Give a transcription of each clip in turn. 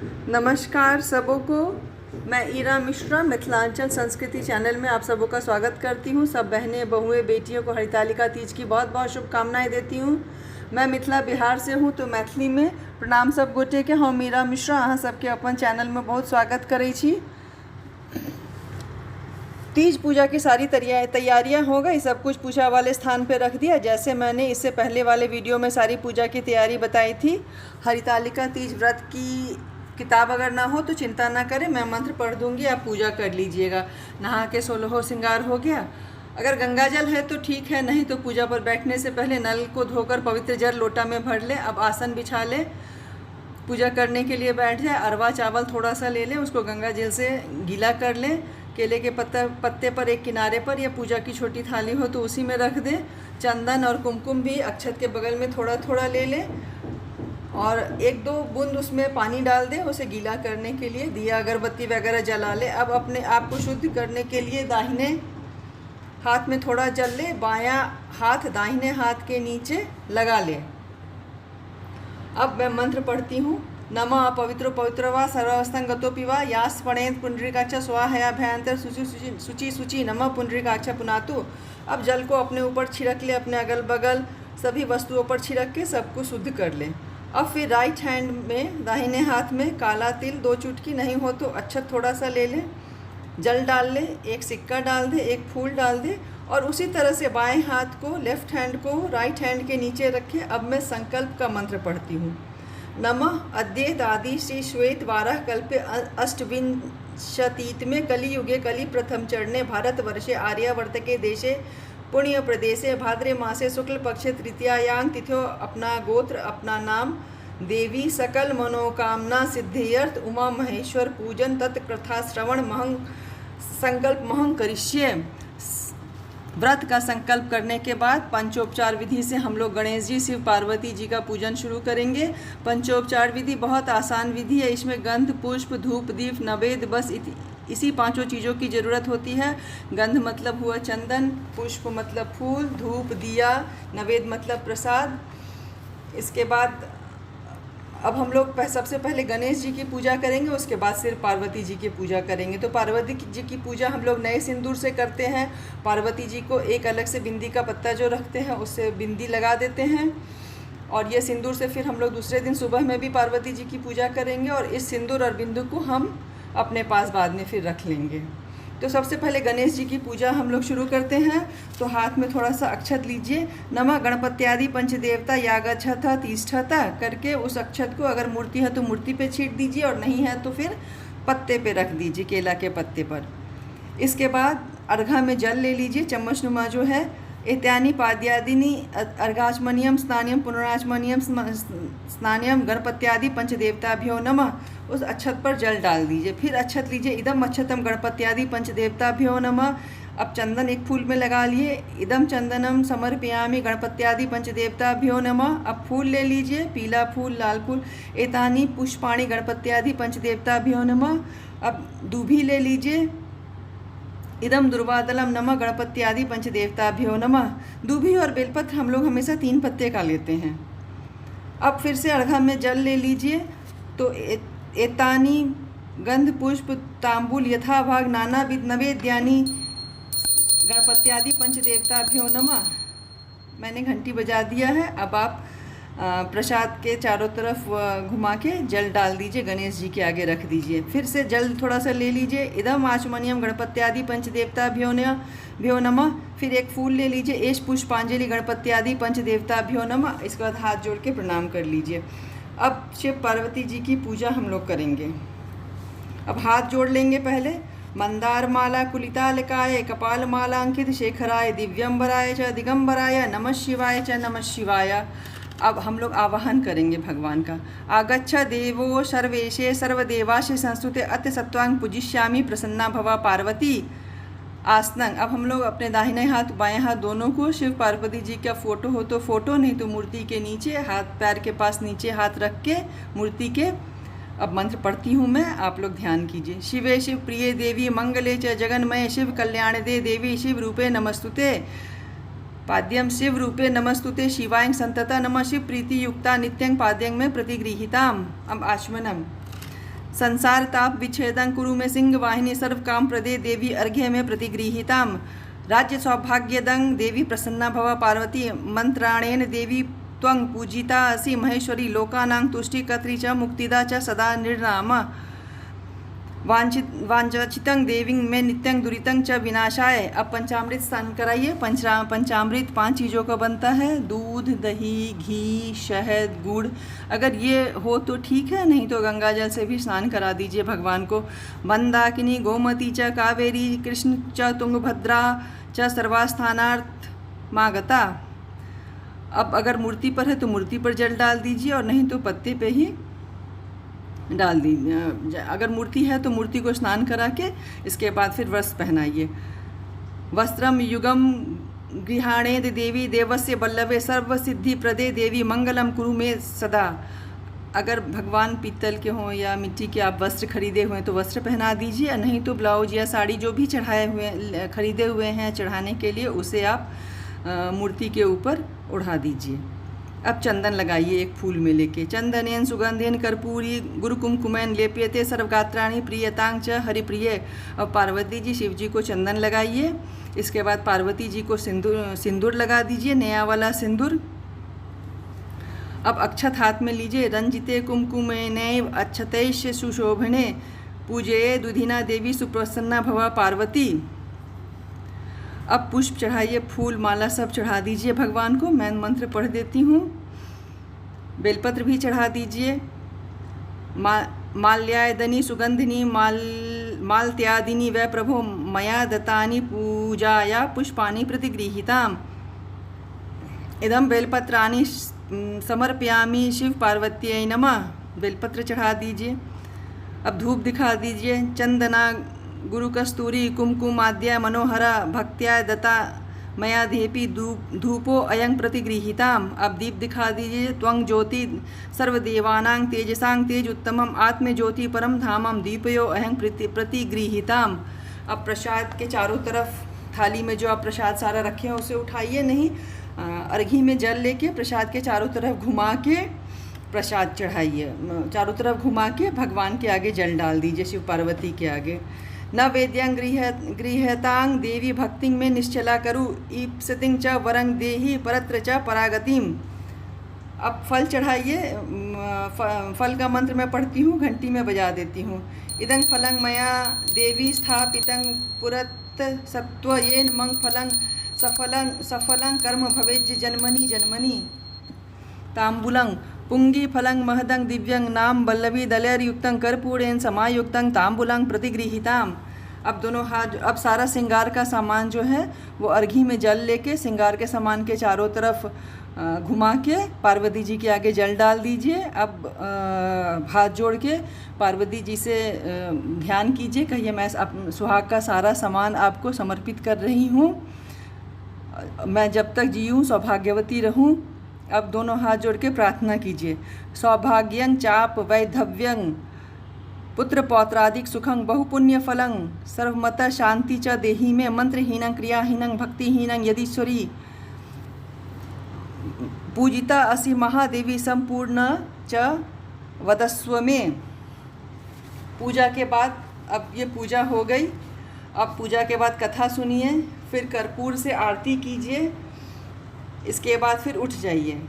नमस्कार सबों को। मैं ईरा मिश्रा मिथिलांचल संस्कृति चैनल में आप सबों का स्वागत करती हूँ। सब बहनें बहुएं बेटियों को हरितालिका तीज की बहुत बहुत शुभकामनाएं देती हूँ। मैं मिथिला बिहार से हूँ तो मैथिली में प्रणाम सब गोटे के। हम ईरा मिश्रा अहाँ सबके अपन चैनल में बहुत स्वागत करै छी। तीज पूजा की सारी तैयारियां हो गई, सब कुछ पूजा वाले स्थान पे रख दिया, जैसे मैंने इससे पहले वाले वीडियो में सारी पूजा की तैयारी बताई थी। हरितालिका तीज व्रत की किताब अगर ना हो तो चिंता ना करें, मैं मंत्र पढ़ दूंगी, आप पूजा कर लीजिएगा। नहा के 16 श्रृंगार हो गया। अगर गंगा जल है तो ठीक है, नहीं तो पूजा पर बैठने से पहले नल को धोकर पवित्र जल लोटा में भर ले। अब आसन बिछा ले, पूजा करने के लिए बैठ जाए। अरवा चावल थोड़ा सा ले लें, उसको गंगा जल से गीला कर लें। केले के पत्ते पर एक किनारे पर, या पूजा की छोटी थाली हो तो उसी में रख दें। चंदन और कुमकुम भी अक्षत के बगल में थोड़ा थोड़ा ले लें और 1-2 बूंद उसमें पानी डाल दें उसे गीला करने के लिए। दिया अगरबत्ती वगैरह जला ले। अब अपने आप को शुद्ध करने के लिए दाहिने हाथ में थोड़ा जल ले, बायां हाथ दाहिने हाथ के नीचे लगा ले। अब मैं मंत्र पढ़ती हूँ। नमः पवित्रो पवित्र वा सर्वावस्थां गतोऽपि वा यास पणेत पुंडरीकाक्ष स्वाहयाभ्यंतर शुचि शुचि नमः पुंडरीकाक्ष पुनातु। अब जल को अपने ऊपर छिड़क ले, अपने अगल बगल सभी वस्तुओं पर छिड़क के सबको शुद्ध कर ले। अब फिर राइट हैंड में दाहिने हाथ में काला तिल 2 चुटकी, नहीं हो तो अक्षत थोड़ा सा ले ले, जल डाल ले, एक सिक्का डाल दे, एक फूल डाल दे और उसी तरह से बाएं हाथ को, लेफ्ट हैंड को राइट हैंड के नीचे रखे। अब मैं संकल्प का मंत्र पढ़ती हूँ। नमः अद्येत आदि श्री श्वेत वाराह कल्पे अष्टविंशतितमे कलियुगे कलि प्रथम चरणे भारतवर्षे आर्यावर्तके देशे पुण्य प्रदेशे भाद्रे मासे शुक्ल पक्षे तृतीयायां तिथ्यो अपना गोत्र अपना नाम देवी सकल मनोकामना सिद्ध्यर्थ उमा महेश्वर पूजन तत्कथा श्रवण महं संकल्प महं करिष्ये। व्रत का संकल्प करने के बाद पंचोपचार विधि से हम लोग गणेश जी, शिव पार्वती जी का पूजन शुरू करेंगे। पंचोपचार विधि बहुत आसान विधि है। इसमें गंध, पुष्प, धूप, दीप, नवेद, बस इसी 5 चीज़ों की ज़रूरत होती है। गंध मतलब हुआ चंदन, पुष्प मतलब फूल, धूप दिया, नवेद मतलब प्रसाद। इसके बाद अब हम लोग सबसे पहले गणेश जी की पूजा करेंगे, उसके बाद फिर पार्वती जी की पूजा करेंगे। तो पार्वती जी की पूजा हम लोग नए सिंदूर से करते हैं। पार्वती जी को एक अलग से बिंदी का पत्ता जो रखते हैं उससे बिंदी लगा देते हैं और ये सिंदूर से फिर हम लोग दूसरे दिन सुबह में भी पार्वती जी की पूजा करेंगे और इस सिंदूर और बिंदु को हम अपने पास बाद में फिर रख लेंगे। तो सबसे पहले गणेश जी की पूजा हम लोग शुरू करते हैं। तो हाथ में थोड़ा सा अक्षत लीजिए। नमः गणपत्यादि पंचदेवता यागच्छथ तिष्ठत करके उस अक्षत को अगर मूर्ति है तो मूर्ति पे छींट दीजिए और नहीं है तो फिर पत्ते पे रख दीजिए, केला के पत्ते पर। इसके बाद अर्घा में जल ले लीजिए, चम्मच नुमा जो है। एत्यानि पाद्यादिनी अर्घाचमनियम स्नानियम पुनराचमनियम स्नानियम गणपत्यादि पंचदेवताभ्यो नमः। उस अक्षत पर जल डाल दीजिए। फिर अक्षत लीजिए, इदम अक्षतम गणपत्यादि पंचदेवताभ्यो नमः। अब चंदन एक फूल में लगा लिए, इदम चंदनम समर्पयामि गणपत्यादि पंचदेवताभ्यो नमः। अब फूल ले लीजिए, पीला फूल, लाल फूल। एतानि पुष्पाणि गणपत्यादि पंचदेवताभ्यो नमः। अब दूभी ले लीजिए, इदम दुर्वादलम नमः गणपत्यादि पंचदेवताभ्यो नमः। दूभी और बेलपत्र हम लोग हमेशा 3 पत्ते का लेते हैं। अब फिर से अर्घा में जल ले लीजिए। तो एतानी गंध पुष्प तांबूल यथाभाग नानाविध नवेद्यानि गणपत्यादि पंचदेवताभ्यो नमः। मैंने घंटी बजा दिया है। अब आप प्रसाद के चारों तरफ घुमा के जल डाल दीजिए, गणेश जी के आगे रख दीजिए। फिर से जल थोड़ा सा ले लीजिए, इदम आचमनियम गणपत्यादि पंचदेवताभ्यो नमः। फिर एक फूल ले लीजिए, एष पुष्पांजलि गणपत्यादि पंचदेवताभ्यो नमः। इसके बाद हाथ जोड़ के प्रणाम कर लीजिए। अब शिव पार्वती जी की पूजा हम लोग करेंगे। अब हाथ जोड़ लेंगे पहले। मंदार माला कुलितालकाय कपाल माला अंकित शेखराय दिव्यंबराय च दिगंबराय नमः शिवाय च नमः शिवाय। अब हम लोग आवाहन करेंगे भगवान का। आगच्छ देवो सर्वेशे सर्वदेवाशे संस्तुते अत्य सत्वांग पूजिष्यामि प्रसन्ना भवा पार्वती आसनं। अब हम लोग अपने दाहिने हाथ बाएं हाथ दोनों को शिव पार्वती जी का फोटो हो तो फोटो, नहीं तो मूर्ति के नीचे हाथ पैर के पास नीचे हाथ रख के मूर्ति के। अब मंत्र पढ़ती हूँ मैं, आप लोग ध्यान कीजिए। शिवे शिव प्रिय देवी मंगले च जगन्मय शिव कल्याण दे देवी शिव रूपे नमस्तुते। पाद्यम शिव रूपे नमस्तुते शिवाय संतता नमः शिव प्रीति युक्ता नित्यं पाद्यं में प्रतिगृहीताम। अब आचमनम। संसार ताप विच्छेदं कुरु मे सिंह वाहिनी सर्व काम प्रदे देवी अर्घ्य में प्रतिगृहीताम। राज्य सौभाग्यदं देवी प्रसन्ना भव पार्वती मंत्राणेन देवी त्वं पूजिता असि महेश्वरी लोकानां तुष्टिकर्त्री च मुक्तिदा च सदा निर्नाम। वांछितं देवी में नित्यं दुरितं च विनाशाय। अब पंचामृत स्नान कराइए। पंचामृत 5 चीज़ों का बनता है, दूध, दही, घी, शहद, गुड़। अगर ये हो तो ठीक है, नहीं तो गंगा जल से भी स्नान करा दीजिए भगवान को। मंदाकिनी गोमती च कावेरी कृष्ण च तुंगभद्रा च सर्वास्थानार्थ मागता। अब अगर मूर्ति पर है तो मूर्ति पर जल डाल दीजिए और नहीं तो पत्ते पे ही डाल दीजिए। अगर मूर्ति है तो मूर्ति को स्नान करा के इसके बाद फिर वस्त्र पहनाइए। वस्त्रम युगम गृहाणेद देवी देवस्य बल्लभे सर्व सिद्धि प्रदे देवी मंगलम कुरु में सदा। अगर भगवान पीतल के हों या मिट्टी के आप वस्त्र खरीदे हुए हैं तो वस्त्र पहना दीजिए, नहीं तो ब्लाउज या साड़ी जो भी चढ़ाए हुए खरीदे हुए हैं चढ़ाने के लिए उसे आप मूर्ति के ऊपर उड़ा दीजिए। अब चंदन लगाइए एक फूल में लेके। चंदनेन सुगंधेन कर्पूरी गुरु कुमकुमैन लेप्यते सर्वगात्राणि प्रियतांग च हरिप्रिय। अब पार्वती जी शिव जी को चंदन लगाइए। इसके बाद पार्वती जी को सिंदूर लगा दीजिए, नया वाला सिंदूर। अब अक्षत हाथ में लीजिए। रंजिते कुमकुमेनैव अक्षतैश्च सुशोभने पूजये दुधिना देवी सुप्रसन्ना भव पार्वती। अब पुष्प चढ़ाइए, फूल माला सब चढ़ा दीजिए भगवान को। मैं मंत्र पढ़ देती हूँ। बेलपत्र भी चढ़ा दीजिए। माल्यायदनी सुगंधिनी मालत्यादिनी वै प्रभो मया दत्तानि पूजाया पुष्पानि प्रतिगृहीताम्। इदं बेलपत्राणि समर्पयामि शिव पार्वत्यै नमः। बेलपत्र चढ़ा दीजिए। अब धूप दिखा दीजिए। चंदना गुरु कस्तूरी कुमकुम आद्या मनोहरा भक्त्या दत्ता मया देपी धूपो अयं प्रतिगृहीताम। अब दीप दिखा दीजिए। त्वं ज्योति सर्वदेवानां तेजसां तेज उत्तमम आत्म ज्योति परम धामम दीपयो अयं प्रतिगृहीताम। अब प्रसाद के चारों तरफ थाली में जो आप प्रसाद सारा रखे हैं उसे उठाइए, नहीं अर्घी में जल लेके प्रसाद के चारों तरफ घुमा के प्रसाद चढ़ाइए। चारों तरफ घुमा के भगवान के आगे जल डाल दीजिए, शिव पार्वती के आगे। न वेद्यं गृहतांग देवी भक्ति में निश्चला करु ईप्सितिं च वरं देहि परत्र च परागतिम। अब फल चढ़ाइए। फल का मंत्र मैं पढ़ती हूँ, घंटी में बजा देती हूँ। इदं फलं मया देवी स्थापितं पुरत सत्व येन मंग फलं सफलं कर्म भवेज्य जन्मनि जन्मनि। तांबूलं पुंगी फलं महदं दिव्यं नाम बल्लवी दलैर्युक्तं कर्पूरेण समायुक्तं तांबूलं प्रतिगृहीताम। अब दोनों हाथ, अब सारा श्रृंगार का सामान जो है वो अर्घी में जल लेके श्रृंगार के सामान के चारों तरफ घुमा के पार्वती जी के आगे जल डाल दीजिए। अब हाथ जोड़ के पार्वती जी से ध्यान कीजिए, कहिए मैं सुहाग का सारा सामान आपको समर्पित कर रही हूँ, मैं जब तक जीऊँ सौभाग्यवती रहूँ। अब दोनों हाथ जोड़ के प्रार्थना कीजिए। सौभाग्यं चाप वैधव्यं पुत्र पौत्रादिक सुखं बहुपुण्य फलं सर्वमत शांति च देहि में मंत्रहीनं क्रियाहीनं भक्तिहीनं यदीश्वरी। पूजिता असि महादेवी संपूर्ण च वदस्व में। पूजा के बाद, अब ये पूजा हो गई। अब पूजा के बाद कथा सुनिए, फिर कर्पूर से आरती कीजिए। इसके बाद फिर उठ जाइए।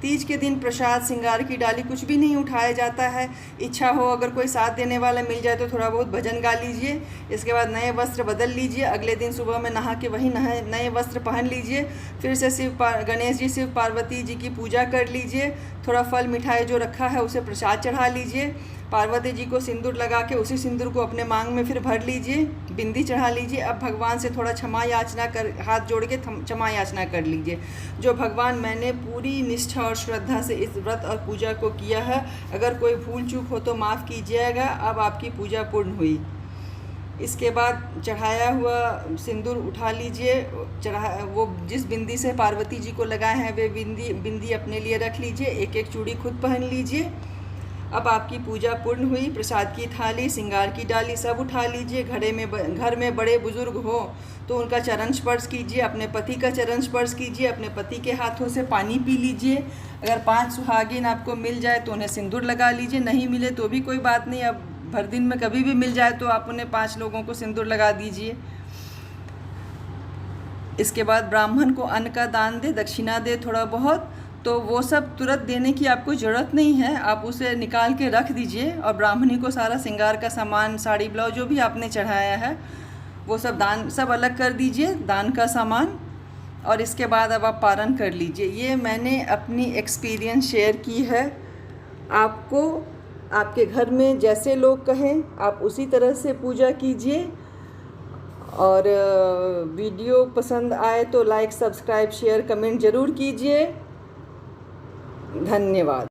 तीज के दिन प्रसाद श्रृंगार की डाली कुछ भी नहीं उठाया जाता है। इच्छा हो अगर कोई साथ देने वाला मिल जाए तो थोड़ा बहुत भजन गा लीजिए। इसके बाद नए वस्त्र बदल लीजिए। अगले दिन सुबह में नहा के वही नए वस्त्र पहन लीजिए। फिर से गणेश जी शिव पार्वती जी की पूजा कर लीजिए। थोड़ा फल मिठाई जो रखा है उसे प्रसाद चढ़ा लीजिए। पार्वती जी को सिंदूर लगा के उसी सिंदूर को अपने मांग में फिर भर लीजिए, बिंदी चढ़ा लीजिए। अब भगवान से थोड़ा क्षमा याचना कर, हाथ जोड़ के क्षमा याचना कर लीजिए। जो भगवान, मैंने पूरी निष्ठा और श्रद्धा से इस व्रत और पूजा को किया है, अगर कोई भूल चूक हो तो माफ़ कीजिएगा। अब आपकी पूजा पूर्ण हुई। इसके बाद चढ़ाया हुआ सिंदूर उठा लीजिए। वो जिस बिंदी से पार्वती जी को लगाए हैं वे बिंदी अपने लिए रख लीजिए। एक एक चूड़ी खुद पहन लीजिए। अब आपकी पूजा पूर्ण हुई। प्रसाद की थाली, श्रृंगार की डाली सब उठा लीजिए। घर में बड़े बुजुर्ग हो तो उनका चरण स्पर्श कीजिए, अपने पति का चरण स्पर्श कीजिए, अपने पति के हाथों से पानी पी लीजिए। अगर 5 सुहागिन आपको मिल जाए तो उन्हें सिंदूर लगा लीजिए, नहीं मिले तो भी कोई बात नहीं, अब भर दिन में कभी भी मिल जाए तो आप उन्हें 5 लोगों को सिंदूर लगा दीजिए। इसके बाद ब्राह्मण को अन्न का दान दे, दक्षिणा दे थोड़ा बहुत, तो वो सब तुरंत देने की आपको ज़रूरत नहीं है, आप उसे निकाल के रख दीजिए और ब्राह्मणी को सारा श्रृंगार का सामान, साड़ी ब्लाउज जो भी आपने चढ़ाया है वो सब दान, सब अलग कर दीजिए दान का सामान। और इसके बाद अब आप पारण कर लीजिए। ये मैंने अपनी एक्सपीरियंस शेयर की है। आपको आपके घर में जैसे लोग कहें आप उसी तरह से पूजा कीजिए। और वीडियो पसंद आए तो लाइक, सब्सक्राइब, शेयर, कमेंट ज़रूर कीजिए। धन्यवाद।